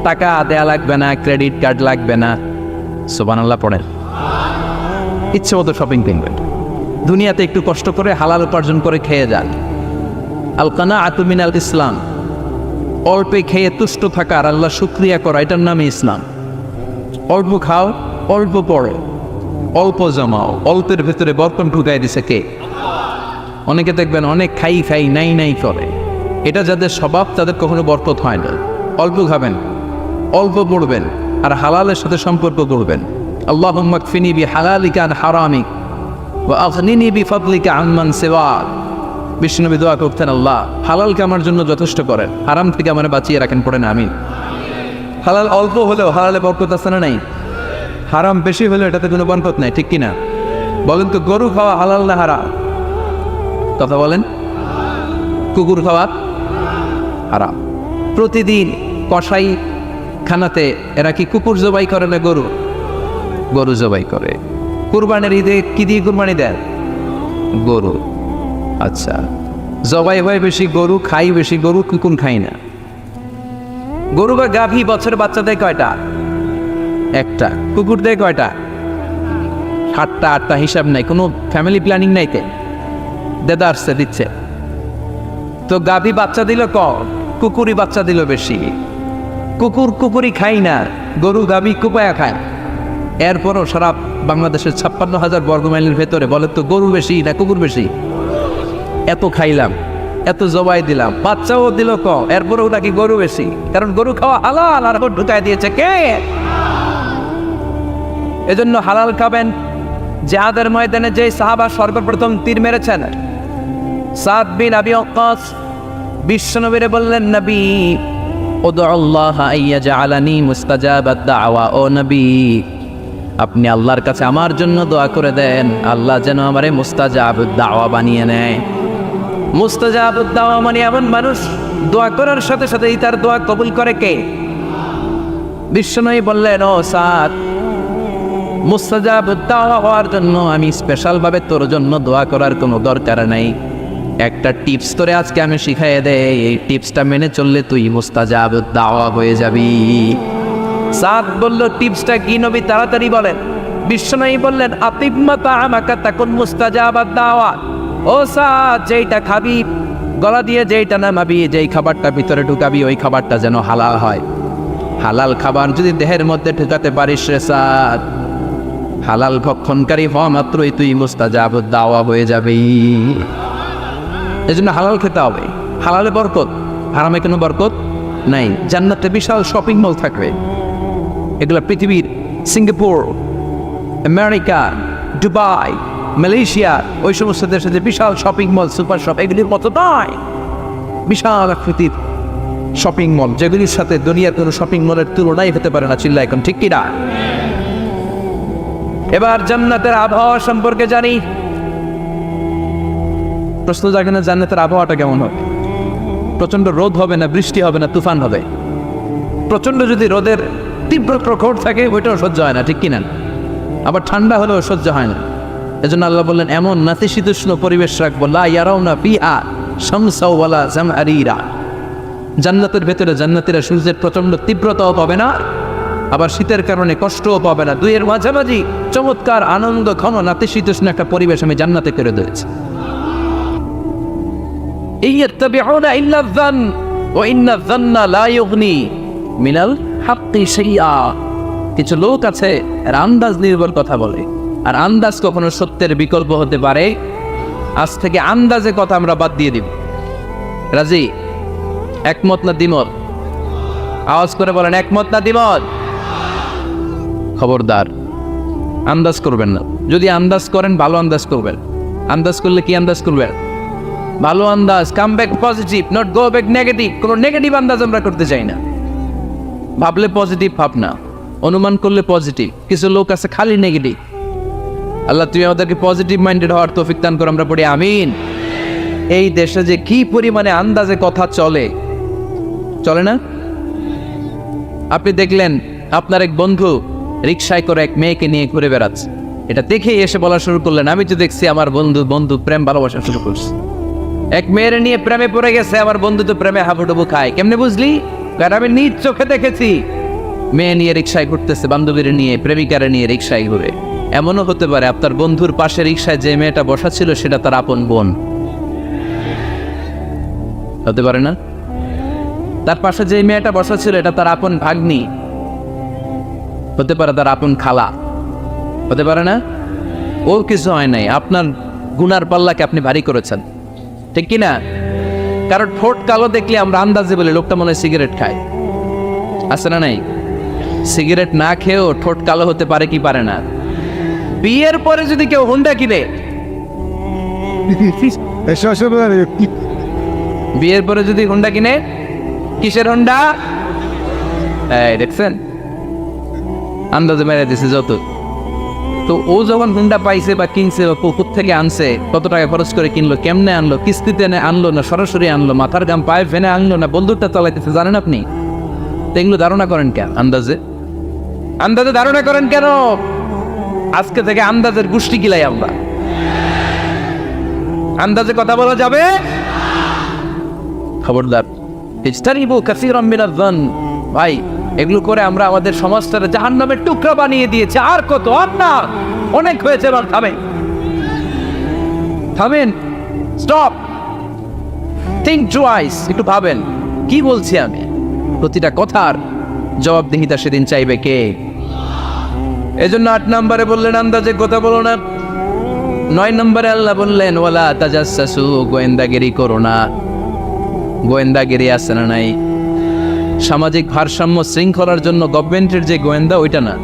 টাকা দেয়া লাগবে না, ক্রেডিট কার্ড লাগবে না। সুবহানাল্লাহ পড়েন। ইচ্ছে মতো শপিং কিনবেন। দুনিয়াতে একটু কষ্ট করে হালাল উপার্জন করে খেয়ে যান। আল কানাআতু মিনাল ইসলাম, অল্পে খেয়ে তুষ্ট থাকা আর আল্লাহ শুকরিয়া করা, এটার নামে ইসলাম। অল্প খাও, অল্প পড়ো, অল্প জমাও, অল্পের ভেতরে বরকত ঢুকাই দিছে কে? অনেকে দেখবেন অনেক খাই খাই নাই নাই করে, এটা যাদের স্বভাব তাদের কখনো বরকত হয় না। অল্প খাবেন, অল্প পড়বেন, আর হালালের সাথে সম্পর্ক করবেন। আল্লাহুম্মা কফিনি বিহালালিকা আন হারামিক ওয়া আগনিনি বিফাদলিকা আম্মান সিওয়াক। বিষ্ণুনবী দোয়া করতেন, আল্লাহ হালালকে আমার জন্য যথেষ্ট করেন, হারাম থেকে আমার বাঁচিয়ে রাখেন। পড়েন আমিন। হালাল অল্প হলেও হালালে বরকত আছে না নাই? হারাম বেশি হলেও এটাতে কোনো বরকত নাই, ঠিক কিনা? বলেন তো, গরু খাওয়া হালাল না হারাম? কথা বলেন। কুকুর খাওয়া হারাম। প্রতিদিন কসাই খানাতে এরা কি কুকুর জবাই করে না গরু? গরু জবাই করে। কুরবানির ঈদে কি দিয়ে কুরবানি দেন? গরু। আচ্ছা, জবাই হয় বেশি গরু, খাই বেশি গরু, কুকুর খাই না। গরু বা গাভী বছরে বাচ্চা দেয় কয়টা? একটা। কুকুর দেয় কয়টা? 7টা 8টা, হিসাব নাই, কোনো ফ্যামিলি প্ল্যানিং নাই। তে দেদা আসছে দিচ্ছে তো গাভী বাচ্চা দিল কম, কুকুরই বাচ্চা দিল বেশি। কুকুরই খাই না, গরু গাভী কুপায়া খায়। এরপরও সারা বাংলাদেশের 56,000 বর্গমাইলের ভেতরে বলে তো গরু বেশি না কুকুর বেশি? এত খাইলাম, এত জবাই দিলাম, বাচ্চাও দিল কম, এরপরেও নাকি গরু বেশি। কারণ গরু খাওয়া হালাল, আর ঢুকাই দিয়েছে কে? এজন্য হালাল খাবেন। জিহাদের ময়দানে যে সাহাবা সর্বপ্রথম তীর মেরেছেন, সাদ বিন আবি ওয়াক্কাস, বিশ্বনবীরে বললেন, নবী উদউ আল্লাহ আইয়াজআলানি মুস্তাজাবাদ দাওয়া। ও নবী, আপনি আল্লাহর কাছে আমার জন্য দোয়া করে দেন, আল্লাহ যেন আমারে মুস্তাজাবুদ দাওয়া বানিয়ে নেয়। মুস্তাজাবুদ দাওয়া মানে এমন মানুষ দোয়া করার সাথে সাথেই তার দোয়া কবুল করে কে? বিশ্বনবী বললেন, ও সাদ, মুস্তাজাবুদ দাওয়া হওয়ার জন্য আমি স্পেশাল ভাবে তোর জন্য দোয়া করার কোনো দরকার নাই। একটা টিপস তোরে আজকে আমি শিখাইয়ে দেই, এই টিপসটা মেনে চললে তুই মুস্তাজাবুদ দাওয়া হয়ে যাবি। সাদ বলল, টিপসটা কি নবী? তাড়াতাড়ি বলেন। বিশ্বনবী বললেন, আতিম্মা তাআমাকা তাকুন মুস্তাজাবাদ দাওয়া। ও সাদ, যেইটা খাবি গলা দিয়ে, যেইটা নামাবি, যেই খাবারটা ভিতরে ঢুকাবি, ওই খাবারটা যেন হালাল হয়। হালাল খাবার যদি দেহের মধ্যে ঢুকাতে পারিস রে সাদ, হালাল ভক্ষণকারী হওয়া মাত্রই তুই মুস্তাজাবুদ দাওয়া হয়ে যাবি। এজন্য হালাল খেতে হবে। হালালে বরকত, হারামে কোনো বরকত নাই। জান্নাতে বিশাল শপিং মল থাকবে। এগুলো পৃথিবীর সিঙ্গাপুর, আমেরিকা, দুবাই, মালয়েশিয়া, ওই সমস্ত দেশে যে বিশাল শপিং মল, সুপার শপ, এগুলির মতো নয়। বিশাল আকৃতির শপিং মল, যেগুলির সাথে দুনিয়ার কোনো শপিং মলের তুলনাই হতে পারে না। চিল্লা এখন ঠিক কিনা? এবার জান্নাতের আবহাওয়া সম্পর্কে জানি। প্রশ্ন জাগে না, জান্নাতের আবহাওয়াটা কেমন হবে? প্রচন্ড রোদ হবে না, বৃষ্টি হবে না, তুফান হবে? প্রচন্ড যদি রোদের তীব্র প্রখর থাকে, ওইটাও সহ্য হয় না, ঠিক কিনা? আবার ঠান্ডা হলেও সহ্য হয় না। এজন্য আল্লাহ বললেন, এমন নাতিশীতোষ্ণ পরিবেশ রাখবো, লা ইয়ারাউনা ফিহা শামসাও ওয়ালা জামহারিরা। জান্নাতের ভেতরে জান্নাতীরা সূর্যের প্রচন্ড তীব্রতাও পাবে না, আবার শীতের কারণে কষ্টও পাবে না। দুইয়ের মাঝামাঝি চমৎকার আনন্দ ঘন নাতিশীতোষ্ণ একটা পরিবেশ আমি জান্নাতে করে দিয়েছি। ইয়াত্তাবিউনা ইল্লা যান ওয়া ইন্না যান্না লা ইউগনি মিনাল হাক্কি শাইআ। কিছু লোক আছে এরা আন্দাজ নির্ভর কথা বলে, আর আন্দাজ কখনো সত্যের বিকল্প হতে পারে। আজ থেকে আন্দাজে কথা আমরা বাদ দিয়ে দিব। রাজি? একমত না দ্বিমত? আওয়াজ করে বলেন, একমত না দ্বিমত? খবরদার আন্দাজ করবেন না। যদি আন্দাজ করেন ভালো আন্দাজ করবেন। আন্দাজ করলে কি আন্দাজ করবেন? ভালো আন্দাজ। Come back positive, not go back negative. কোনো নেগেটিভ আন্দাজ আমরা করতে চাই না। ভাবলে পজিটিভ ভাবনা, অনুমান করলে পজিটিভ। কিছু লোক আছে খালি নেগেটিভ। আল্লাহ তুমি আমাদেরকে পজিটিভ মাইন্ডেড হওয়ার তৌফিক দান করো, আমরা পড়ি আমিন। এই দেশে যে কি পরিমাণে আন্দাজে কথা চলে, চলে না? আপনি দেখলেন আপনার এক বন্ধু রিকশায় করে এক মেয়েকে নিয়ে ঘুরে বেড়াচ্ছে, এটা দেখেই এসে বলা শুরু করলেন, আমি তো দেখছি আমার বন্ধু প্রেম ভালোবাসা শুরু করছে, এক মেয়ের নিয়ে প্রেমে পড়ে গেছে, আমার বন্ধু তো প্রেমে হাবুডুবু খায়। কেমনে বুঝলি? কারণ আমি নিজ চোখে দেখেছি। মেয়ে নিয়ে রিকশায় ঘুরতেছে, বান্ধবীর নিয়ে, প্রেমিকারে নিয়ে রিকশায় ঘুরে। এমনও হতে পারে আপনার বন্ধুর পাশে রিকশায় যে মেয়েটা বসা ছিল সেটা তার আপন বোন, হতে পারে না? তার পাশে যে মেয়েটা বসা ছিল এটা তার আপন ভাগ্নি, হতে পারে তার আপন খালা, হতে পারে না? ও কিছু হয় নাই, আপনার গুনার পাল্লাকে আপনি ভারী করেছেন, ঠিক কি না? কারণ ঠোঁট কালো দেখলে আমরা আন্দাজে বলি লোকটা মনে হয় সিগারেট খায়, আছে না নাই? সিগারেট না খেয়েও ঠোঁট কালো হতে পারে কি পারে না? বিয়ের পরে যদি কেউ হুন্ডা কিনে, বিয়ের পরে যদি হুন্ডা কিনে, কিসের হুন্ডা? এই দেখছেন, আন্দাজে মেরে দিছে যত। তো ও যখন হুন্ডা পাইছে বা কিনছে বা পুকুর থেকে আনছে, কত টাকা খরচ করে কিনলো, কেমনে আনলো, কিস্তিতে আনলো না সরাসরি আনলো, মাথার গাম পায়ে ফেনে আনলো না বন্দুকটা চালাইতেছে, জানেন আপনি? এগুলো ধারণা করেন কেন? আন্দাজে ধারণা করেন কেন? আজকে থেকে আন্দাজের গোষ্ঠী গিলাই আমরা। আন্দাজে কথা বলা যাবে? খবরদার। ইজতানিবু কাসীরাম মিনাজ যান। ভাই, এগুলো করে আমরা আমাদের সমাজটাকে জাহান্নামের টুকরা বানিয়ে দিয়েছি। আর কত? আর না, অনেক হয়েছে। এবার থামেন, স্টপ, থিঙ্ক টুয়াইস। একটু ভাবেন কি বলছি আমি। প্রতিটা কথার জবাবদিহিতা সেদিন চাইবে কে? এজন্য 8 নম্বরে বললেন আন্দাজে কথা বলো না। 9 নম্বরে আল্লাহ বললেন ওয়ালা তাজাসসু, গোয়েন্দাগিরি করো না। গোয়েন্দাগিরি আছে না নাই? সামাজিক ভারসাম্য শৃঙ্খলার জন্য গভর্নমেন্টের যে গোয়েন্দা, ওইটা না,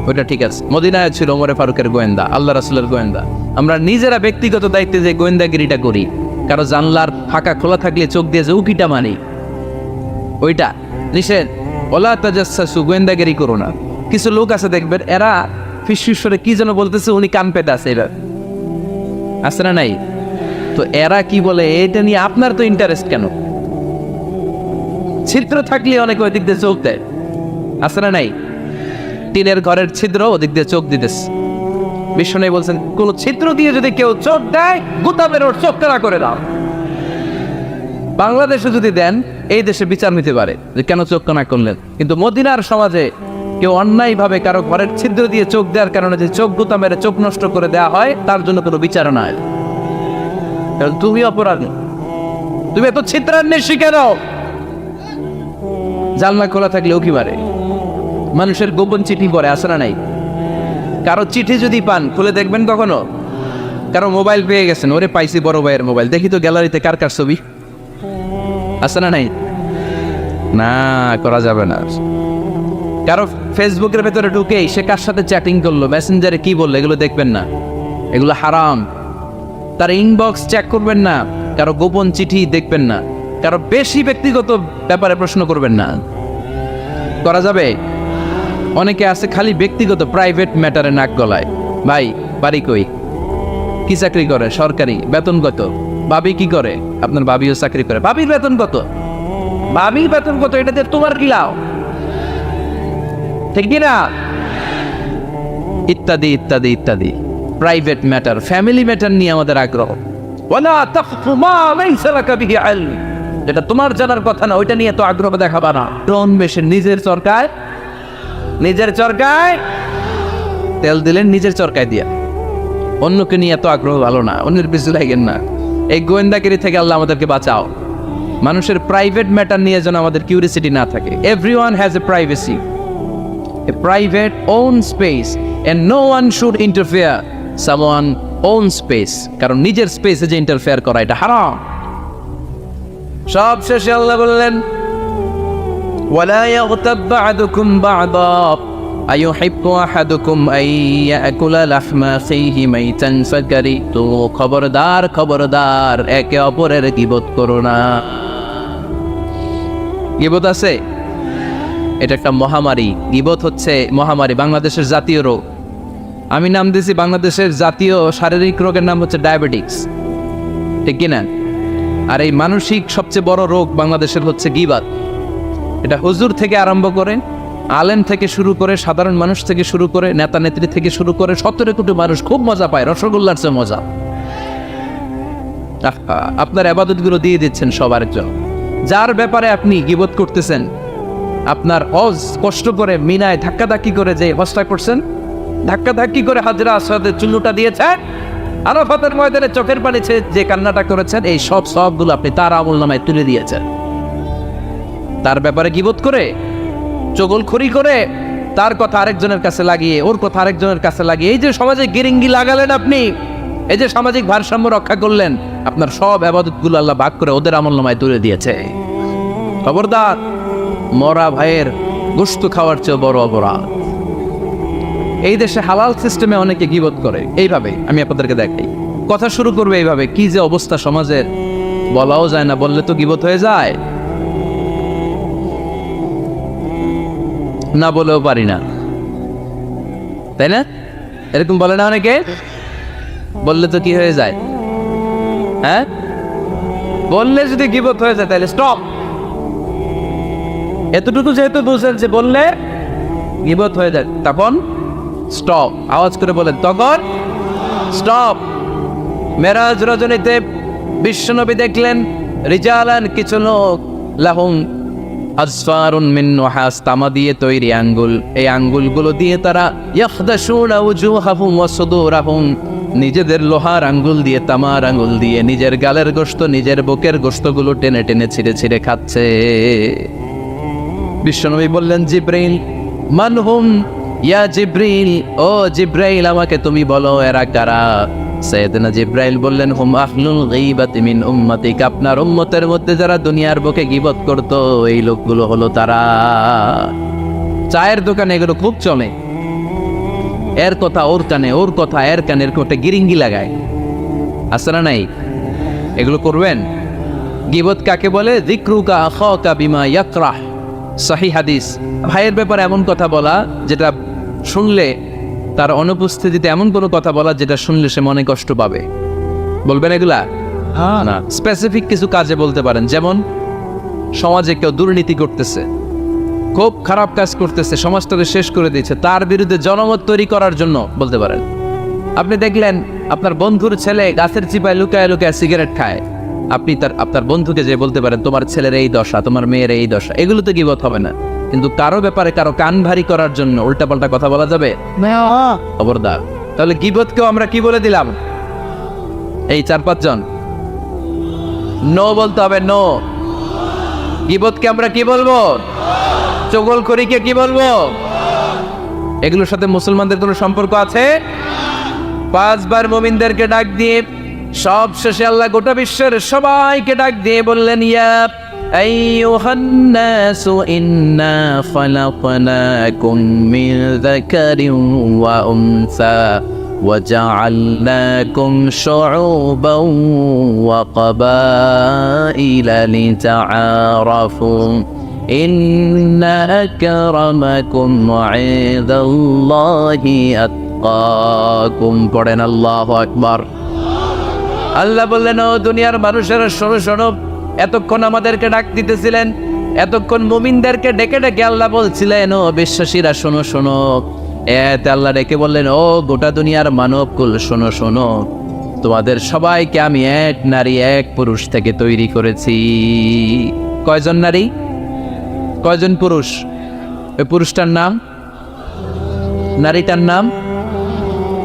ওইটা ঠিক আছে। মদিনায় ছিল ওমরে ফারুকের গোয়েন্দা, আল্লাহ রাসূলের গোয়েন্দা। আমরা নিজেরা ব্যক্তিগত দায়িত্বে যে গোয়েন্দাগিরিটা করি, কারো জানলার ফাঁকা খোলা থাকলে চোখ দিয়ে যে উকিটা মানি, ওইটা নিষেধ। ওলা তাজাসসু, গোয়েন্দাগিরি করো না। কিছু লোক আছে দেখবেন, এরা ফিসফিসরে কি যেন বলতেছে, উনি কান পেতে আছে, এবার আছে না নাই? তো এরা কি বলে এটা নিয়ে আপনার তো ইন্টারেস্ট কেন? ছিদ্র থাকলে অনেকে ওই দিক দিয়ে চোখ দেয়, আছে না নাই? টিনের ঘরের ছিদ্র, ওদিক দিয়ে চোখ দিতেছে। বিষ্ণু বলছেন কোন ছিদ্র দিয়ে যদি কেউ চোখ দেয়, গুতাবের ওর চোখ কানা করে দাও। বাংলাদেশে যদি দেন, এই দেশে বিচার নিতে পারে যে কেন চোখ কানা করলেন। কিন্তু মদিনার সমাজে কেউ অন্যায় ভাবে কারো ঘরের ছিদ্র দিয়ে চোখ দেওয়ার কারণে যে চোখ গুতা মেরে চোখ নষ্ট করে দেওয়া হয়, তার জন্য কোনো বিচার নাই। কারণ তুমি অপরাধী, তুমি এত ছিদ্রান্বেষী কেন? জানলা খোলা থাকলে উকি মারে, মানুষের গোপন চিঠি পড়ে, আছে না নাই? কারো চিঠি যদি পান, খুলে দেখবেন কখনো? কারো মোবাইল পেয়ে গেছেন, ওরে পাইছি বড় ভাইয়ের মোবাইল, দেখি তো গ্যালারিতে কার কার ছবি, আছে না নাই? না, করা যাবে না। কারো ফেসবুকের ভেতরে ঢুকে সে কার সাথে চ্যাটিং করলো, মেসেঞ্জারে কি বললো, এগুলো দেখবেন না, এগুলো হারাম। তার ইনবক্স চেক করবেন না, কারো গোপন চিঠি দেখবেন না, কারো বেশি ব্যক্তিগত ব্যাপারে প্রশ্ন করবেন না। করা যাবে? অনেকে আছে খালি ব্যক্তিগত প্রাইভেট ম্যাটারে নাক গলায়। ভাই, বাড়ি কই, কি চাকরি করে, সরকারি, বেতন কত? ভাবি কি করে? আপনার ভাবিও চাকরি করে, ভাবির বেতন কত? ভাবির বেতন কত? এটা দিয়ে তোমার কি লাভ? ঠিক না? ইত্যাদি ইত্যাদি ইত্যাদি প্রাইভেট ম্যাটার, ফ্যামিলি ম্যাটার নিয়ে আমাদের আগ্রহ। ওয়ালা তাকফু মা লাইসা লাকা বিহি ইলম, যেটা তোমার জানার কথা না, ওইটা নিয়ে তো আগ্রহ দেখাবা না। ডন বেশে নিজের সরকার নিজের চরকায় তেল দিলেন, নিজের চরকায় দিয়া। অন্যকে নিয়ে এত আগ্রহ ভালো না, অন্যের পিছু লাগেন না। এই গোয়েন্দাগিরি থেকে আল্লাহ আমাদেরকে বাঁচাও। মানুষের প্রাইভেট ম্যাটার নিয়ে যেন আমাদের কিউরিসিটি না থাকে। Everyone has a privacy, a private own space, and no one should interfere someone own space. কারণ নিজের স্পেসে যে ইন্টারফেয়ার করা এটা হারাম। সব শেষে আল্লাহ বললেন, ওয়ালা ইয়াগতাব বা'দুকুম বা'দা আইয়ুহিব্বু আহাদুকুম আন ইয়াকুলা লাহমা আখিহি মাইতান ফাকারিহতু। খবরদার খবরদার, একে অপরের গীবত করো না। গীবত আছে, এটা একটা মহামারী। গীবত হচ্ছে মহামারী, বাংলাদেশের জাতীয় রোগ। আমি নাম দিয়েছি বাংলাদেশের জাতীয় শারীরিক রোগের নাম হচ্ছে ডায়াবেটিক্স, ঠিক কিনা? আর এই মানসিক সবচেয়ে বড় রোগ বাংলাদেশের হচ্ছে গীবত। এটা হুজুর থেকে আরম্ভ করে, আলেম থেকে শুরু করে, সাধারণ মানুষ থেকে শুরু করে, নেতা নেত্রী থেকে শুরু করে 17 কোটি মানুষ খুব মজা পায়, রসগোল্লার চেয়ে মজা। আপনার ইবাদতগুলো দিয়ে দিচ্ছেন সবার জন্য। যার ব্যাপারে আপনি গীবত করতেছেন, আপনার হজ কষ্ট করে মিনায় ধাক্কাধাক্কি করে যে হজটা করছেন, ধাক্কাধাক্কি করে হাজরা আসওয়াদের চুল্লুটা দিয়েছেন, আরাফাতের ময়দানে চোখের পানি যে কান্নাটা করেছেন, এই সব সবগুলো আপনি তার আমলনামায় তুলে দিয়েছেন। তার ব্যাপারে গীবত করে, চগলখড়ি করে, তার কথা আরেকজনের কাছে লাগিয়ে, ওর কথা আরেকজনের কাছে লাগিয়ে, এই যে সমাজে গিরিঙ্গি লাগালেন আপনি, এই যে সামাজিক ভারসাম্য রক্ষা করলেন, আপনার সব ইবাদতগুলো আল্লাহ ভাগ করে ওদের আমলনামায় তুলে দিয়েছে। খবরদার, মরা ভাইয়ের গোশত খাওয়ার চেয়ে বড় অপরাধ। এই দেশে হালাল সিস্টেমে অনেকে গীবত করে এইভাবে। আমি আপনাদেরকে দেখাই, কথা শুরু করবে এইভাবে। কি যে অবস্থা সমাজের, বলাও যায় না, বললে তো গীবত হয়ে যায়, না বলেও পারি না, তাই না? এরকম বলে না অনেকে? বললে তো কি হয়ে যায়? হ্যাঁ, বললে যদি গীবত হয়ে যায় তাহলে স্টপ। এতটুকু যেহেতু বুঝেন যে বললে গীবত হয়ে যায়, তখন স্টপ। আওয়াজ করে বলেন, তখন স্টপ। মেরাজ রজনীতে বিশ্বনবী দেখলেন রিজালান, কিছু লোক, লাহুম আসফারুন মিন নুহাস, তামা দিয়ে তৈরি আঙ্গুল। এই আঙ্গুলগুলো দিয়ে তারা ইয়াখদাশুনা উজুহাহুম ওয়া সুদুরাহুম, নিজেদের লোহার আঙ্গুল দিয়ে, তামার আঙ্গুল দিয়ে নিজের গালের গোশত, নিজের বুকের গোশতগুলো টেনে টেনে ছিঁড়ে ছিঁড়ে খাচ্ছে। বিশ্বনবী বললেন, জিব্রাইল, মানহুম ইয়া জিব্রাইল, ও জিব্রাইল আমাকে তুমি বলো এরা কারা? সাইয়েদনা জিব্রাইল বললেন, হুম আহলুল গীবাতি মিন উম্মতিক, আপনার উম্মতের মধ্যে যারা দুনিয়ার বুকে গীবত করতো, এই লোকগুলো হলো তারা। চায়ের দোকানে এগুলো খুব চলে, এর কথা ওর কানে, ওর কথা এর কানের কোটে গিরিঙ্গি লাগায়, আছে না নাই? এগুলো করবেন। গীবত কাকে বলে? যিকরুকা আখাকা বিমা ইয়াকরাহ, সহিহ হাদিস। ভাইয়ের ব্যাপারে এমন কথা বলা যেটা শুনলে, তার অনুপস্থিতিতে এমন কোনো কথা বলা যেটা শুনলে সে মনে কষ্ট পাবে। বলবেন এগুলা? না, স্পেসিফিক কিছু কাজে বলতে পারেন। যেমন সমাজে কেউ দুর্নীতি করতেছে, খুব খারাপ কাজ করতেছে, সমাজটাকে শেষ করে দিয়েছে, তার বিরুদ্ধে জনমত তৈরি করার জন্য বলতে পারেন। আপনি দেখলেন আপনার বন্ধুর ছেলে গাছের চিপায় লুকায় লুকায় সিগারেট খায়, আপনি আপনার বন্ধুকে যে বলতে পারেন, তোমার ছেলের এই দশা, তোমার মেয়ের এই দশা। এগুলো তো গীবত হবে না, কিন্তু কারো ব্যাপারে কারো কান ভারী করার জন্য উল্টাপাল্টা কথা বলা যাবে? খবরদার। তাহলে গীবতকেও আমরা কি বলে দিলাম? এই 4-5 জন নো বলতে হবে, নো। গীবতকে আমরা কি বলবো? চগলখড়িকে কি বলবো? এগুলোর সাথে মুসলমানদের কোনো সম্পর্ক আছে? 5 বার মুমিনদেরকে ডাক দিয়ে সব শেষে আল্লাহ গোটা বিশ্বের সবাইকে ডাক দিয়ে বললেন, ইয়া আইয়ুহান নাসু ইন্না খালাকনাকুম মিন যাকারিন ওয়া উনসা ওয়া জাআলনাকুম শুউবান ওয়া ক্বাবাইলা লিতাআরাফু ইন্না আকরামাকুম ইনদাল্লাহি আতকাকুম। পড়েন আল্লাহু আকবার। আল্লাহ বললেন, ও দুনিয়ার মানুষেরা শোনো শোনো, এতক্ষণ আমাদেরকে ডাক দিতেছিলেন, এতক্ষণ মুমিনদেরকে ডেকে ডেকে আল্লাহ বলছিলেন, ও বিশ্বাসীরা শোনো শোনো। এতে আল্লাহ ডেকে বললেন, ও গোটা দুনিয়ার মানবকুল শোনো শোনো, তোমাদের সবাইকে আমি এক নারী এক পুরুষ থেকে তৈরি করেছি। কয়জন নারী, কয়জন পুরুষ? ওই পুরুষটার নাম নারীটার নাম?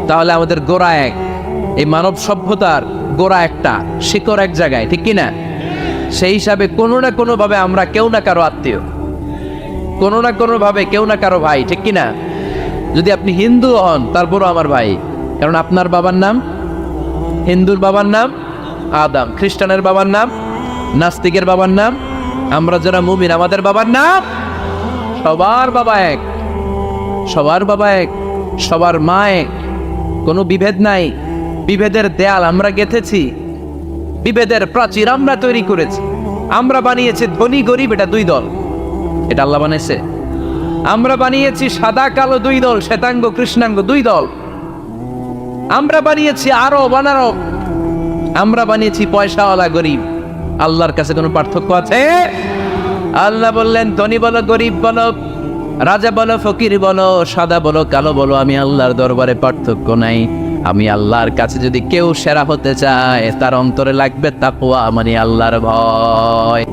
তাহলে আমাদের গোড়া এক, এই মানব সভ্যতার গোড়া একটা, শিকড় এক জায়গায়, ঠিক কিনা? সেই হিসাবে কোনো না কোনো ভাবে আমরা কেউ না কারো আত্মীয়, কোনো না কোনো ভাবে কেউ না কারো ভাই, ঠিক কিনা? যদি আপনি হিন্দু হন তারপরও আমার ভাই, কারণ আপনার বাবার নাম, হিন্দুর বাবার নাম আদম, খ্রিস্টানের বাবার নাম, নাস্তিকের বাবার নাম, আমরা যারা মুমিন আমাদের বাবার নাম, সবার বাবা এক, সবার বাবা এক, সবার মা এক, কোনো বিভেদ নাই। বিভেদের দেয়াল আমরা গেঁথেছি, বিভেদের প্রাচীর আমরা তৈরি করেছি, আমরা বানিয়েছি ধনী গরিব এটা দুই দল, এটা আল্লাহ বানিয়েছে। আমরা বানিয়েছি সাদা কালো দুই দল, শ্বেতাঙ্গ কৃষ্ণাঙ্গ দুই দল, আমরা বানিয়েছি আরব অনারব, আমরা বানিয়েছি পয়সাওয়ালা গরিব। আল্লাহর কাছে কোনো পার্থক্য আছে? আল্লাহ বললেন ধনী বলো গরিব বলো, রাজা বলো ফকির বলো, সাদা বলো কালো বলো, আমি আল্লাহর দরবারে পার্থক্য নাই। আমি আল্লাহর কাছে যদি কেউ সেরা হতে চায় তার অন্তরে লাগবে তাকওয়া, মানে আল্লাহর ভয়।